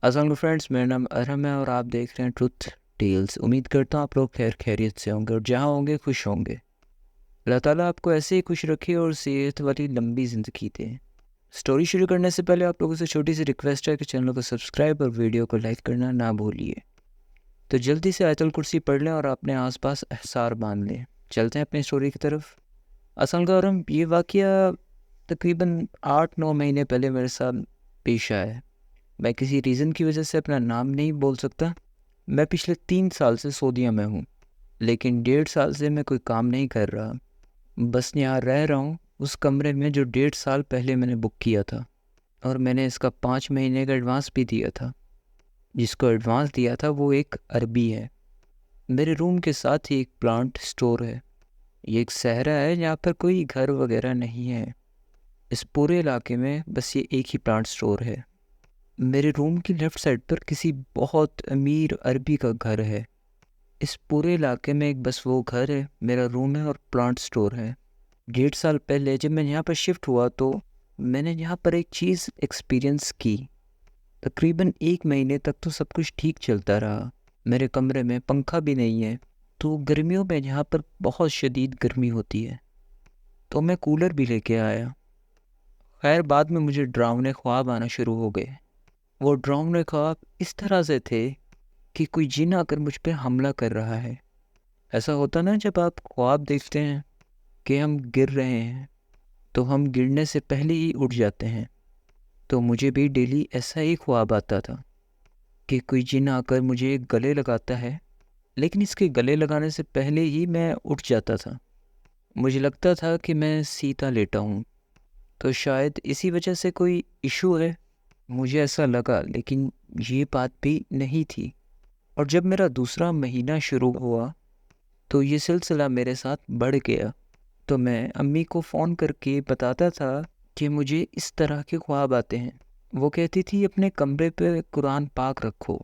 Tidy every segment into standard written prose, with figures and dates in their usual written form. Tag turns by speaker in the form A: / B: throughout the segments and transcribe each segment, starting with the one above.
A: अस्सलाम फ्रेंड्स, मेरा नाम अरहम है और आप देख रहे हैं ट्रुथ टेल्स। उम्मीद करता हूँ आप लोग खैर खैरियत से होंगे और जहाँ होंगे खुश होंगे। अल्लाह ताला आपको ऐसे ही खुश रखे और सेहत वाली लंबी ज़िंदगी दे। स्टोरी शुरू करने से पहले आप लोगों से छोटी सी रिक्वेस्ट है कि चैनल को सब्सक्राइब और वीडियो को लाइक करना ना भूलिए। तो जल्दी से आयतुल कुर्सी पढ़ लें और अपने आसपास एहसार बांध लें। चलते हैं अपनी स्टोरी की तरफ। असल गौरम, ये वाक़या तकरीबन 8-9 महीने पहले मेरे साथ पेश आया है। मैं किसी रीज़न की वजह से अपना नाम नहीं बोल सकता। मैं पिछले 3 साल से सऊदीया में हूँ, लेकिन 1.5 साल से मैं कोई काम नहीं कर रहा। बस यहाँ रह रहा हूँ उस कमरे में जो 1.5 साल पहले मैंने बुक किया था, और मैंने इसका 5 महीने का एडवांस भी दिया था। जिसको एडवांस दिया था वो एक अरबी है। मेरे रूम के साथ ही एक प्लांट स्टोर है। ये एक सहरा है जहाँ पर कोई घर वगैरह नहीं है। इस पूरे इलाके में बस ये एक ही प्लांट स्टोर है। मेरे रूम की लेफ़्ट साइड पर किसी बहुत अमीर अरबी का घर है। इस पूरे इलाके में एक बस वो घर है, मेरा रूम है और प्लांट स्टोर है। 1.5 साल पहले जब मैं यहाँ पर शिफ्ट हुआ तो मैंने यहाँ पर एक चीज़ एक्सपीरियंस की। तकरीबन 1 महीने तक तो सब कुछ ठीक चलता रहा। मेरे कमरे में पंखा भी नहीं है, तो गर्मियों में यहाँ पर बहुत शदीद गर्मी होती है, तो मैं कूलर भी लेके आया। खैर बाद में मुझे डरावने ख्वाब आना शुरू हो गए। वो डरावने ख्वाब इस तरह से थे कि कोई जिन आकर मुझ पे हमला कर रहा है। ऐसा होता ना, जब आप ख्वाब देखते हैं कि हम गिर रहे हैं तो हम गिरने से पहले ही उठ जाते हैं। तो मुझे भी डेली ऐसा ही ख्वाब आता था कि कोई जिन आकर मुझे गले लगाता है, लेकिन इसके गले लगाने से पहले ही मैं उठ जाता था। मुझे लगता था कि मैं सीधा लेटा हूँ, तो शायद इसी वजह से कोई इशू है, मुझे ऐसा लगा। लेकिन ये बात भी नहीं थी। और जब मेरा दूसरा महीना शुरू हुआ तो ये सिलसिला मेरे साथ बढ़ गया। तो मैं अम्मी को फ़ोन करके बताता था कि मुझे इस तरह के ख्वाब आते हैं। वो कहती थी अपने कमरे पे कुरान पाक रखो,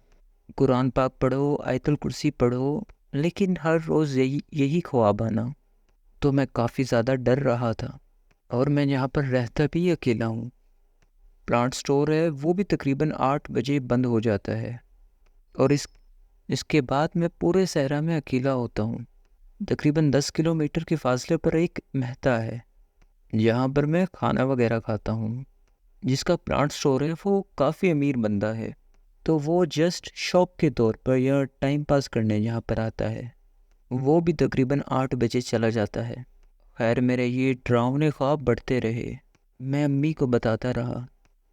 A: कुरान पाक पढ़ो, आयतुल कुर्सी पढ़ो, लेकिन हर रोज़ यही यही ख्वाब आना। तो मैं काफ़ी ज़्यादा डर रहा था, और मैं यहाँ पर रहता भी अकेला हूँ। प्लांट स्टोर है वो भी तकरीबन 8 बजे बंद हो जाता है, और इसके बाद मैं पूरे सहरा में अकेला होता हूँ। तकरीबन 10 किलोमीटर के फासले पर एक मेहता है जहाँ पर मैं खाना वगैरह खाता हूँ। जिसका प्लांट स्टोर है वो काफ़ी अमीर बंदा है, तो वो जस्ट शौक के तौर पर या टाइम पास करने यहाँ पर आता है। वो भी तकरीबन 8 बजे चला जाता है। खैर मेरे ये डरावने ख्वाब बढ़ते रहे। मैं अम्मी को बताता रहा,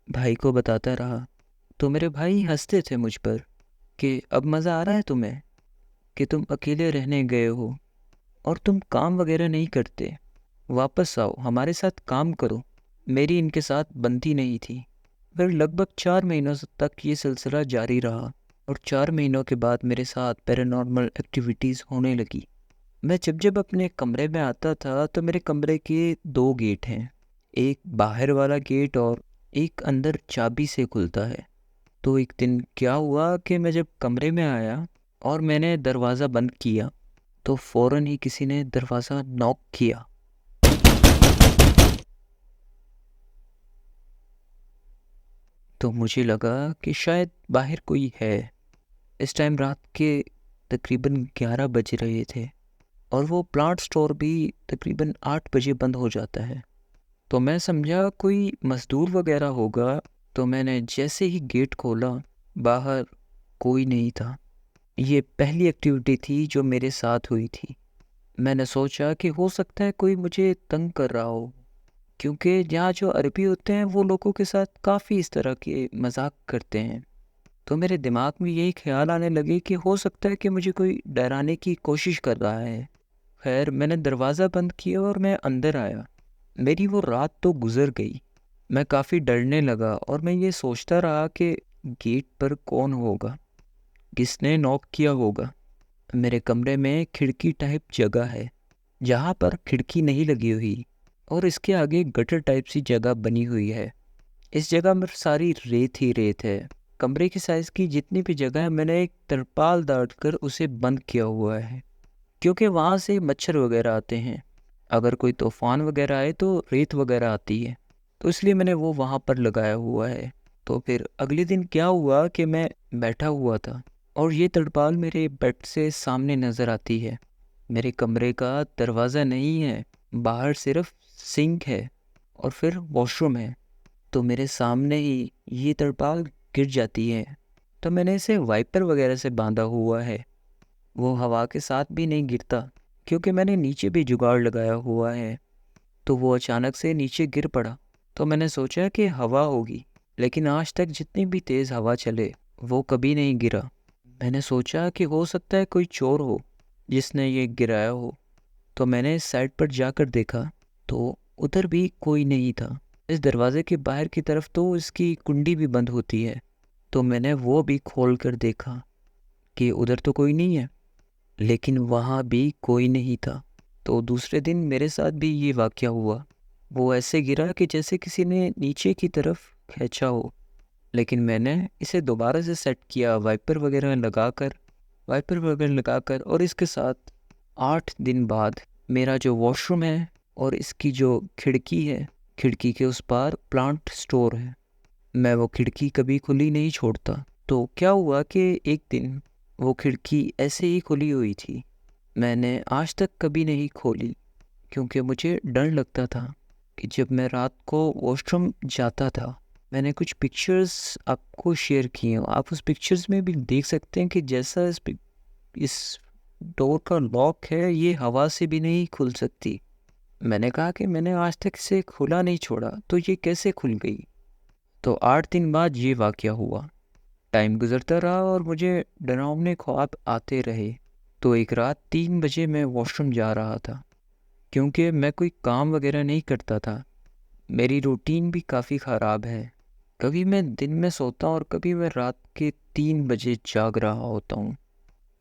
A: भाई को बताता रहा, तो मेरे भाई हंसते थे मुझ पर कि अब मज़ा आ रहा है तुम्हें कि तुम अकेले रहने गए हो और तुम काम वगैरह नहीं करते। वापस आओ, हमारे साथ काम करो। मेरी इनके साथ बनती नहीं थी। फिर लगभग 4 महीनों तक ये सिलसिला जारी रहा, और 4 महीनों के बाद मेरे साथ पैरानॉर्मल एक्टिविटीज़ होने लगी। मैं जब जब अपने कमरे में आता था तो मेरे कमरे के 2 गेट हैं। एक बाहर वाला गेट और एक अंदर चाबी से खुलता है। तो एक दिन क्या हुआ कि मैं जब कमरे में आया और मैंने दरवाज़ा बंद किया, तो फ़ौरन ही किसी ने दरवाज़ा नॉक किया। तो मुझे लगा कि शायद बाहर कोई है। इस टाइम रात के तकरीबन 11 बज रहे थे, और वो प्लांट स्टोर भी तकरीबन 8 बजे बंद हो जाता है। तो मैं समझा कोई मज़दूर वगैरह होगा। तो मैंने जैसे ही गेट खोला, बाहर कोई नहीं था। ये पहली एक्टिविटी थी जो मेरे साथ हुई थी। मैंने सोचा कि हो सकता है कोई मुझे तंग कर रहा हो, क्योंकि यहाँ जो अरबी होते हैं वो लोगों के साथ काफ़ी इस तरह के मजाक करते हैं। तो मेरे दिमाग में यही ख्याल आने लगे कि हो सकता है कि मुझे कोई डराने की कोशिश कर रहा है। खैर मैंने दरवाज़ा बंद किया और मैं अंदर आया। मेरी वो रात तो गुजर गई। मैं काफ़ी डरने लगा और मैं ये सोचता रहा कि गेट पर कौन होगा, किसने नॉक किया होगा। मेरे कमरे में खिड़की टाइप जगह है जहाँ पर खिड़की नहीं लगी हुई, और इसके आगे गटर टाइप सी जगह बनी हुई है। इस जगह में सारी रेत ही रेत है। कमरे की साइज़ की जितनी भी जगह है मैंने एक तरपाल डाल कर उसे बंद किया हुआ है, क्योंकि वहाँ से मच्छर वगैरह आते हैं। अगर कोई तूफ़ान वगैरह आए तो रेत वगैरह आती है, तो इसलिए मैंने वो वहाँ पर लगाया हुआ है। तो फिर अगले दिन क्या हुआ कि मैं बैठा हुआ था और ये तरपाल मेरे बेड से सामने नज़र आती है। मेरे कमरे का दरवाज़ा नहीं है, बाहर सिर्फ सिंक है और फिर वॉशरूम है। तो मेरे सामने ही ये तरपाल गिर जाती है। तो मैंने इसे वाइपर वगैरह से बांधा हुआ है, वो हवा के साथ भी नहीं गिरता क्योंकि मैंने नीचे भी जुगाड़ लगाया हुआ है। तो वो अचानक से नीचे गिर पड़ा। तो मैंने सोचा कि हवा होगी, लेकिन आज तक जितनी भी तेज़ हवा चले वो कभी नहीं गिरा। मैंने सोचा कि हो सकता है कोई चोर हो जिसने ये गिराया हो। तो मैंने इस साइड पर जाकर देखा तो उधर भी कोई नहीं था। इस दरवाजे के बाहर की तरफ तो इसकी कुंडी भी बंद होती है। तो मैंने वो भी खोल कर देखा कि उधर तो कोई नहीं है, लेकिन वहाँ भी कोई नहीं था। तो दूसरे दिन मेरे साथ भी ये वाक़या हुआ। वो ऐसे गिरा कि जैसे किसी ने नीचे की तरफ खींचा हो, लेकिन मैंने इसे दोबारा से सेट किया वाइपर वगैरह लगाकर और इसके साथ 8 दिन बाद मेरा जो वॉशरूम है और इसकी जो खिड़की है, खिड़की के उस पार प्लांट स्टोर है। मैं वो खिड़की कभी खुली नहीं छोड़ता। तो क्या हुआ कि एक दिन वो खिड़की ऐसे ही खुली हुई थी। मैंने आज तक कभी नहीं खोली क्योंकि मुझे डर लगता था कि जब मैं रात को वॉशरूम जाता था। मैंने कुछ पिक्चर्स आपको शेयर किए हैं, आप उस पिक्चर्स में भी देख सकते हैं कि जैसा इस डोर का लॉक है ये हवा से भी नहीं खुल सकती। मैंने कहा कि मैंने आज तक इसे खुला नहीं छोड़ा, तो ये कैसे खुल गई। तो 8 दिन बाद ये वाक़या हुआ। टाइम गुजरता रहा और मुझे डरावने ख्वाब आते रहे। तो एक रात 3 बजे मैं वॉशरूम जा रहा था क्योंकि मैं कोई काम वगैरह नहीं करता था। मेरी रूटीन भी काफ़ी ख़राब है। कभी मैं दिन में सोता हूँ और कभी मैं रात के 3 बजे जाग रहा होता हूँ।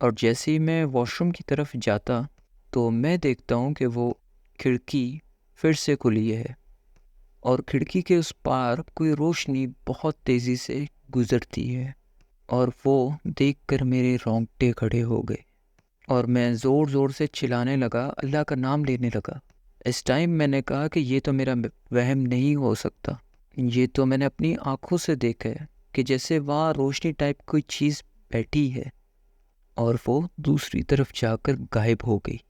A: और जैसे ही मैं वॉशरूम की तरफ जाता तो मैं देखता हूँ कि वो खिड़की फिर से खुली है और खिड़की के उस पार कोई रोशनी बहुत तेज़ी से गुजरती है। और वो देखकर मेरे रोंगटे खड़े हो गए और मैं ज़ोर ज़ोर से चिल्लाने लगा, अल्लाह का नाम लेने लगा। इस टाइम मैंने कहा कि ये तो मेरा वहम नहीं हो सकता, ये तो मैंने अपनी आँखों से देखा है कि जैसे वहाँ रोशनी टाइप कोई चीज़ बैठी है और वो दूसरी तरफ जाकर गायब हो गई।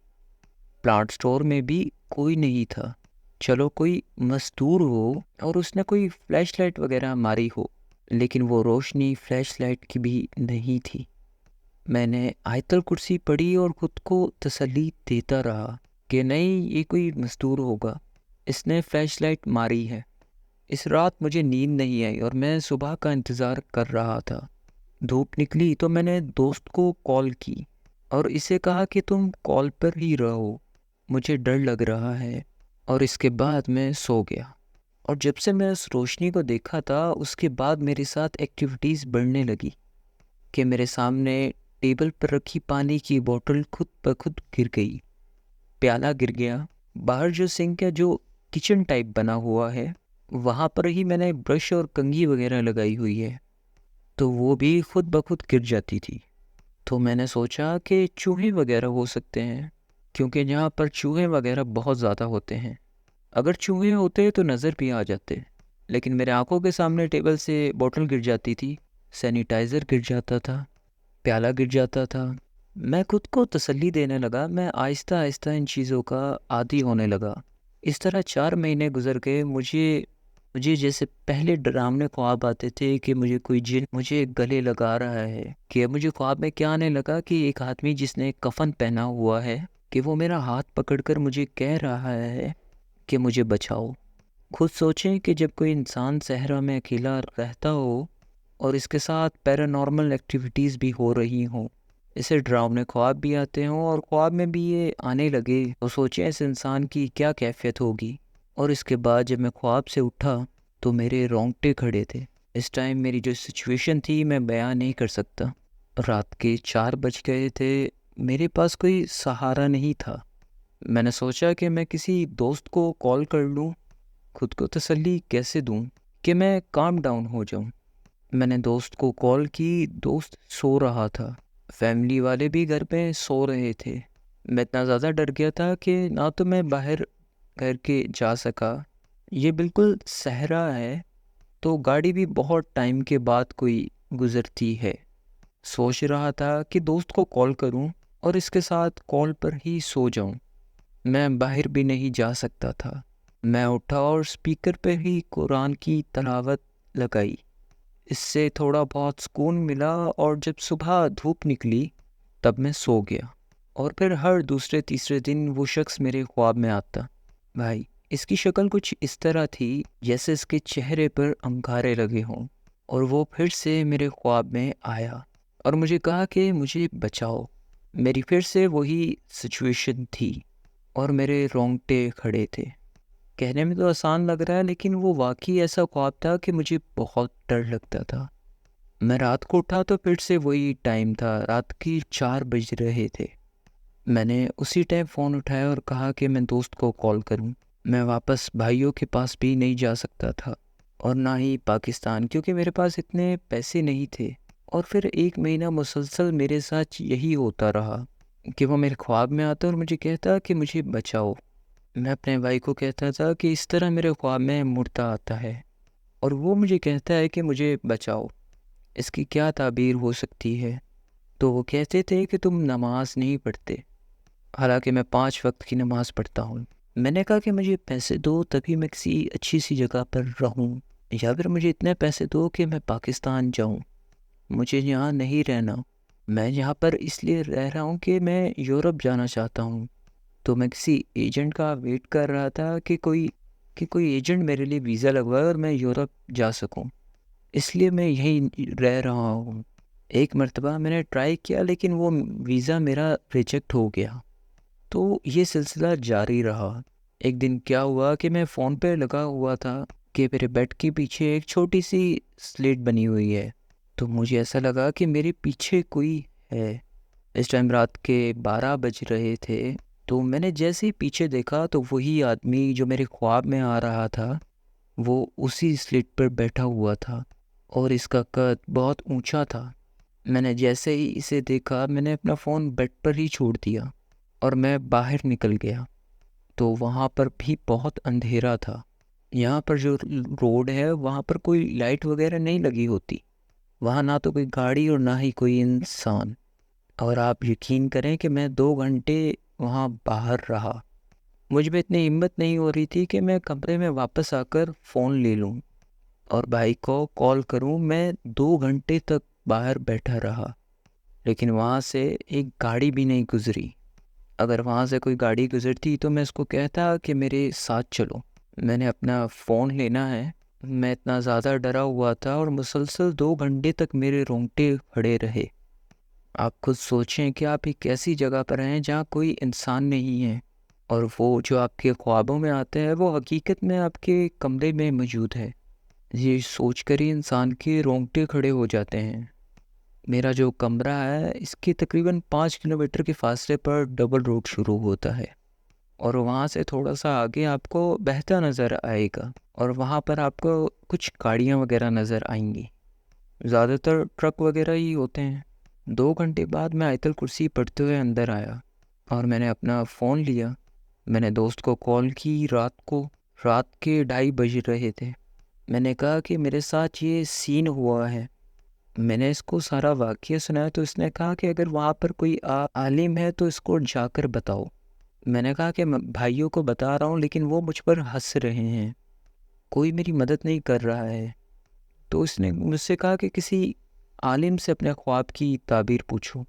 A: प्लांट स्टोर में भी कोई नहीं था। चलो कोई मजदूर हो और उसने कोई फ्लैशलाइट वगैरह मारी हो, लेकिन वो रोशनी फ्लैशलाइट की भी नहीं थी। मैंने आयतल कुर्सी पढ़ी और खुद को तसल्ली देता रहा कि नहीं, ये कोई मजदूर होगा, इसने फ्लैशलाइट मारी है। इस रात मुझे नींद नहीं आई और मैं सुबह का इंतज़ार कर रहा था। धूप निकली तो मैंने दोस्त को कॉल की और इसे कहा कि तुम कॉल पर ही रहो, मुझे डर लग रहा है। और इसके बाद मैं सो गया। और जब से मैं उस रोशनी को देखा था उसके बाद मेरे साथ एक्टिविटीज़ बढ़ने लगी कि मेरे सामने टेबल पर रखी पानी की बोतल खुद ब खुद गिर गई, प्याला गिर गया। बाहर जो सिंक है, जो किचन टाइप बना हुआ है, वहाँ पर ही मैंने ब्रश और कंघी वगैरह लगाई हुई है, तो वो भी खुद ब खुद गिर जाती थी। तो मैंने सोचा कि चूहे वगैरह हो सकते हैं क्योंकि यहाँ पर चूहे वगैरह बहुत ज़्यादा होते हैं। अगर चूहे होते तो नज़र भी आ जाते, लेकिन मेरे आंखों के सामने टेबल से बोतल गिर जाती थी, सैनिटाइज़र गिर जाता था, प्याला गिर जाता था। मैं खुद को तसल्ली देने लगा, मैं आहिस्ता आहिस्ता इन चीज़ों का आदी होने लगा। इस तरह 4 महीने गुजर गए। मुझे मुझे जैसे पहले डरावने ख्वाब आते थे कि मुझे कोई जिन मुझे गले लगा रहा है, कि मुझे ख्वाब में क्या आने लगा कि एक आदमी जिसने कफन पहना हुआ है कि वो मेरा हाथ पकड़कर मुझे कह रहा है कि मुझे बचाओ। खुद सोचें कि जब कोई इंसान सहरा में अकेला रहता हो और इसके साथ पैरानॉर्मल एक्टिविटीज़ भी हो रही हों, इसे डरावने ख्वाब भी आते हों और ख्वाब में भी ये आने लगे, तो सोचें इस इंसान की क्या कैफियत होगी। और इसके बाद जब मैं ख्वाब से उठा तो मेरे रोंगटे खड़े थे। इस टाइम मेरी जो सिचुएशन थी मैं बयान नहीं कर सकता। रात के 4 बज गए थे, मेरे पास कोई सहारा नहीं था। मैंने सोचा कि मैं किसी दोस्त को कॉल कर लूँ, खुद को तसल्ली कैसे दूँ कि मैं काम डाउन हो जाऊँ। मैंने दोस्त को कॉल की, दोस्त सो रहा था, फैमिली वाले भी घर पे सो रहे थे। मैं इतना ज़्यादा डर गया था कि ना तो मैं बाहर घर के जा सका। ये बिल्कुल सहरा है तो गाड़ी भी बहुत टाइम के बाद कोई गुजरती है। सोच रहा था कि दोस्त को कॉल करूं और इसके साथ कॉल पर ही सो जाऊं। मैं बाहर भी नहीं जा सकता था। मैं उठा और स्पीकर पे ही कुरान की तिलावत लगाई। इससे थोड़ा बहुत सुकून मिला और जब सुबह धूप निकली तब मैं सो गया। और फिर हर दूसरे तीसरे दिन वो शख्स मेरे ख्वाब में आता। भाई, इसकी शक्ल कुछ इस तरह थी जैसे इसके चेहरे पर अंगारे लगे हों। और वो फिर से मेरे ख्वाब में आया और मुझे कहा कि मुझे बचाओ। मेरी फिर से वही सिचुएशन थी और मेरे रोंगटे खड़े थे। कहने में तो आसान लग रहा है, लेकिन वो वाकई ऐसा ख्वाब था कि मुझे बहुत डर लगता था। मैं रात को उठा तो फिर से वही टाइम था, रात की 4 बज रहे थे। मैंने उसी टाइम फ़ोन उठाया और कहा कि मैं दोस्त को कॉल करूं। मैं वापस भाइयों के पास भी नहीं जा सकता था और ना ही पाकिस्तान, क्योंकि मेरे पास इतने पैसे नहीं थे। और फिर 1 महीना मुसलसल मेरे साथ यही होता रहा कि वो मेरे ख्वाब में आता और मुझे कहता कि मुझे बचाओ। मैं अपने भाई को कहता था कि इस तरह मेरे ख्वाब में मुड़ता आता है और वो मुझे कहता है कि मुझे बचाओ। इसकी क्या ताबीर हो सकती है? तो वो कहते थे कि तुम नमाज नहीं पढ़ते, हालांकि मैं 5 वक्त की नमाज पढ़ता हूँ। मैंने कहा कि मुझे पैसे दो तभी मैं किसी अच्छी सी जगह पर रहूँ, या फिर मुझे इतने पैसे दो कि मैं पाकिस्तान जाऊँ। मुझे यहाँ नहीं रहना। मैं यहाँ पर इसलिए रह रहा हूँ कि मैं यूरोप जाना चाहता हूँ। तो मैं किसी एजेंट का वेट कर रहा था कि कोई एजेंट मेरे लिए वीज़ा लगवाए और मैं यूरोप जा सकूँ। इसलिए मैं यहीं रह रहा हूँ। एक मर्तबा मैंने ट्राई किया, लेकिन वो वीज़ा मेरा रिजेक्ट हो गया। तो ये सिलसिला जारी रहा। एक दिन क्या हुआ कि मैं फ़ोन पे लगा हुआ था कि मेरे बेड के पीछे एक छोटी सी स्लेट बनी हुई है। तो मुझे ऐसा लगा कि मेरे पीछे कोई है। इस टाइम रात के 12 बज रहे थे। तो मैंने जैसे ही पीछे देखा तो वही आदमी जो मेरे ख्वाब में आ रहा था वो उसी स्लेट पर बैठा हुआ था और इसका कद बहुत ऊंचा था। मैंने जैसे ही इसे देखा मैंने अपना फ़ोन बेड पर ही छोड़ दिया और मैं बाहर निकल गया। तो वहाँ पर भी बहुत अंधेरा था। यहाँ पर जो रोड है वहाँ पर कोई लाइट वगैरह नहीं लगी होती। वहाँ ना तो कोई गाड़ी और ना ही कोई इंसान। और आप यकीन करें कि मैं 2 घंटे वहाँ बाहर रहा। मुझ में इतनी हिम्मत नहीं हो रही थी कि मैं कमरे में वापस आकर फ़ोन ले लूँ और भाई को कॉल करूँ। मैं 2 घंटे तक बाहर बैठा रहा, लेकिन वहाँ से एक गाड़ी भी नहीं गुजरी। अगर वहाँ से कोई गाड़ी गुजरती तो मैं उसको कहता कि मेरे साथ चलो, मैंने अपना फ़ोन लेना है। मैं इतना ज़्यादा डरा हुआ था और मुसलसल 2 घंटे तक मेरे रोंगटे खड़े रहे। आप खुद सोचें कि आप एक ऐसी जगह पर हैं जहाँ कोई इंसान नहीं है और वो जो आपके ख्वाबों में आता है वो हकीकत में आपके कमरे में मौजूद है। ये सोचकर ही इंसान के रोंगटे खड़े हो जाते हैं। मेरा जो कमरा है इसके तकरीबन 5 किलोमीटर के फासले पर डबल रोड शुरू होता है और वहाँ से थोड़ा सा आगे आपको बहता नज़र आएगा और वहाँ पर आपको कुछ गाड़ियाँ वगैरह नज़र आएंगी। ज़्यादातर ट्रक वगैरह ही होते हैं। 2 घंटे बाद मैं आयतल कुर्सी पढ़ते हुए अंदर आया और मैंने अपना फ़ोन लिया। मैंने दोस्त को कॉल की। रात के 2:30 बज रहे थे। मैंने कहा कि मेरे साथ ये सीन हुआ है। मैंने इसको सारा वाक़या सुनाया तो इसने कहा कि अगर वहाँ पर कोई आलिम है तो इसको जाकर बताओ। मैंने कहा कि मैं भाइयों को बता रहा हूँ, लेकिन वो मुझ पर हंस रहे हैं, कोई मेरी मदद नहीं कर रहा है। तो उसने मुझसे कहा कि किसी आलिम से अपने ख्वाब की ताबीर पूछो।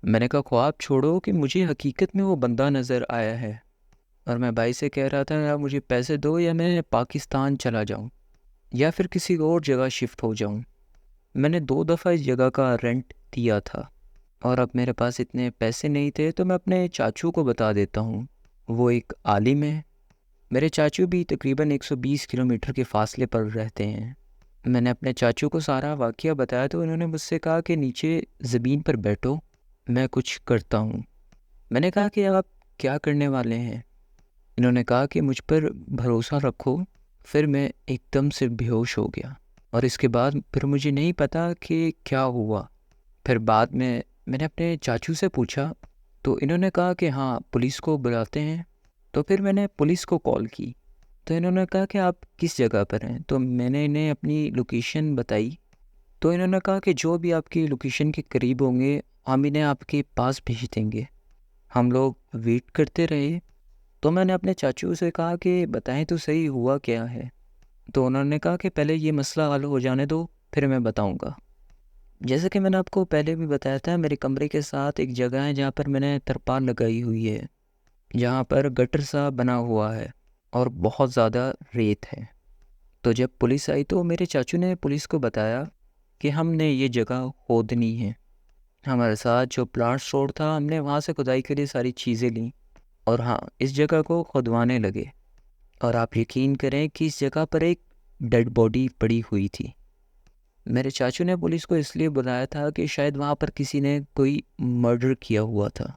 A: मैंने कहा ख्वाब छोड़ो कि मुझे हकीकत में वो बंदा नज़र आया है और मैं भाई से कह रहा था यार मुझे पैसे दो या मैं पाकिस्तान चला जाऊँ या फिर किसी और जगह शिफ्ट हो जाऊँ। मैंने 2 दफ़ा इस जगह का रेंट दिया था और अब मेरे पास इतने पैसे नहीं थे, तो मैं अपने चाचू को बता देता हूँ। वो एक आलिम है। मेरे चाचू भी तकरीबन 120 किलोमीटर के फासले पर रहते हैं। मैंने अपने चाचू को सारा वाक़या बताया तो उन्होंने मुझसे कहा कि नीचे ज़मीन पर बैठो, मैं कुछ करता हूँ। मैंने कहा कि आप क्या करने वाले हैं? इन्होंने कहा कि मुझ पर भरोसा रखो। फिर मैं एकदम से बेहोश हो गया और इसके बाद फिर मुझे नहीं पता कि क्या हुआ। फिर बाद में मैंने अपने चाचू से पूछा तो इन्होंने कहा कि हाँ पुलिस को बुलाते हैं। तो फिर मैंने पुलिस को कॉल की। तो इन्होंने कहा कि आप किस जगह पर हैं। तो मैंने इन्हें अपनी लोकेशन बताई। तो इन्होंने कहा कि जो भी आपकी लोकेशन के करीब होंगे हम इन्हें आपके पास भेज देंगे। हम लोग वेट करते रहे। तो मैंने अपने चाचू से कहा कि बताएं तो सही हुआ क्या है। तो उन्होंने कहा कि पहले ये मसला हल हो जाने दो, फिर मैं बताऊंगा। जैसे कि मैंने आपको पहले भी बताया था, मेरे कमरे के साथ एक जगह है जहाँ पर मैंने तरपाल लगाई हुई है, जहाँ पर गटर सा बना हुआ है और बहुत ज़्यादा रेत है। तो जब पुलिस आई तो मेरे चाचू ने पुलिस को बताया कि हमने ये जगह खोदनी है। हमारे साथ जो प्लांट स्टोर था, हमने वहाँ से खुदाई के लिए सारी चीज़ें लीं और हाँ, इस जगह को खुदवाने लगे। और आप यकीन करें कि इस जगह पर एक डेड बॉडी पड़ी हुई थी। मेरे चाचू ने पुलिस को इसलिए बुलाया था कि शायद वहाँ पर किसी ने कोई मर्डर किया हुआ था।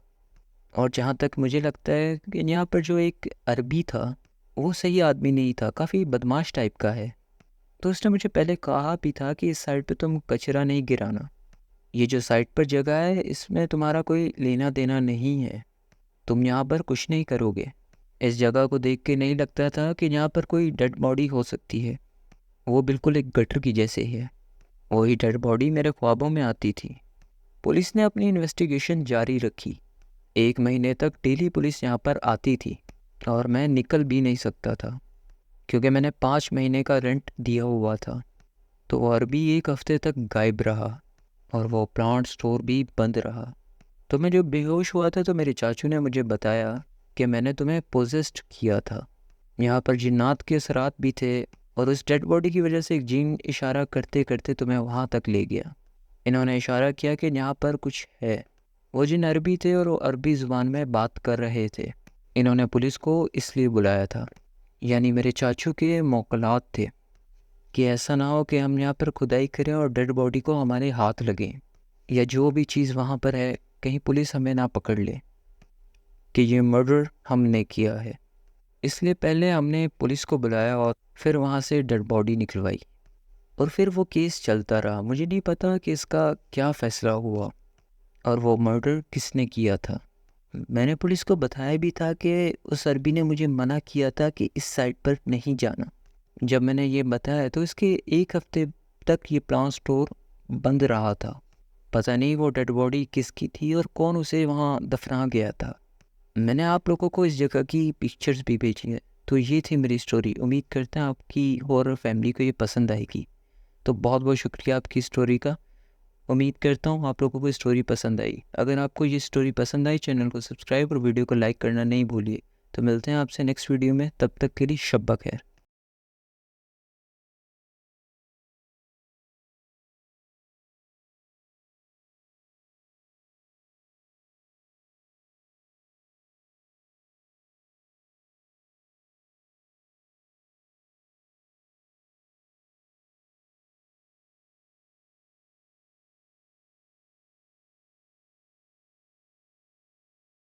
A: और जहाँ तक मुझे लगता है कि यहाँ पर जो एक अरबी था वो सही आदमी नहीं था, काफ़ी बदमाश टाइप का है। तो उसने मुझे पहले कहा भी था कि इस साइड पे तुम कचरा नहीं गिराना, ये जो साइड पर जगह है इसमें तुम्हारा कोई लेना देना नहीं है, तुम यहाँ पर कुछ नहीं करोगे। इस जगह को देख के नहीं लगता था कि यहाँ पर कोई डेड बॉडी हो सकती है, वो बिल्कुल एक गटर की जैसे ही है। वही डेड बॉडी मेरे ख्वाबों में आती थी। पुलिस ने अपनी इन्वेस्टिगेशन जारी रखी। 1 महीने तक डेली पुलिस यहाँ पर आती थी और मैं निकल भी नहीं सकता था क्योंकि मैंने 5 महीने का रेंट दिया हुआ था। तो वो अरबी 1 हफ्ते तक गायब रहा और वो प्लांट स्टोर भी बंद रहा। तो मैं जब बेहोश हुआ था तो मेरे चाचू ने मुझे बताया कि मैंने तुम्हें पोजेस्ड किया था, यहाँ पर जिन्नात के असरात भी थे और उस डेड बॉडी की वजह से एक जिन इशारा करते करते तुम्हें वहाँ तक ले गया। इन्होंने इशारा किया कि यहाँ पर कुछ है। वो जिन अरबी थे और वो अरबी ज़ुबान में बात कर रहे थे। इन्होंने पुलिस को इसलिए बुलाया था, यानी मेरे चाचू के मौकलात थे कि ऐसा ना हो कि हम यहाँ पर खुदाई करें और डेड बॉडी को हमारे हाथ लगे या जो भी चीज़ वहाँ पर है कहीं पुलिस हमें ना पकड़ ले कि ये मर्डर हमने किया है। इसलिए पहले हमने पुलिस को बुलाया और फिर वहाँ से डेड बॉडी निकलवाई और फिर वो केस चलता रहा। मुझे नहीं पता कि इसका क्या फ़ैसला हुआ और वो मर्डर किसने किया था। मैंने पुलिस को बताया भी था कि उस अरबी ने मुझे मना किया था कि इस साइट पर नहीं जाना। जब मैंने ये बताया तो इसके 1 हफ्ते तक ये प्लांट स्टोर बंद रहा था। पता नहीं वो डेड बॉडी किसकी थी और कौन उसे वहाँ दफना गया था। मैंने आप लोगों को इस जगह की पिक्चर्स भी भेजी हैं। तो ये थी मेरी स्टोरी। उम्मीद करते हैं आपकी और फैमिली को ये पसंद आएगी। तो बहुत बहुत शुक्रिया आपकी स्टोरी का। उम्मीद करता हूँ आप लोगों को स्टोरी पसंद आई। अगर आपको ये स्टोरी पसंद आई, चैनल को सब्सक्राइब और वीडियो को लाइक करना नहीं भूलिए। तो मिलते हैं आपसे नेक्स्ट वीडियो में, तब तक के लिए शब ब खैर।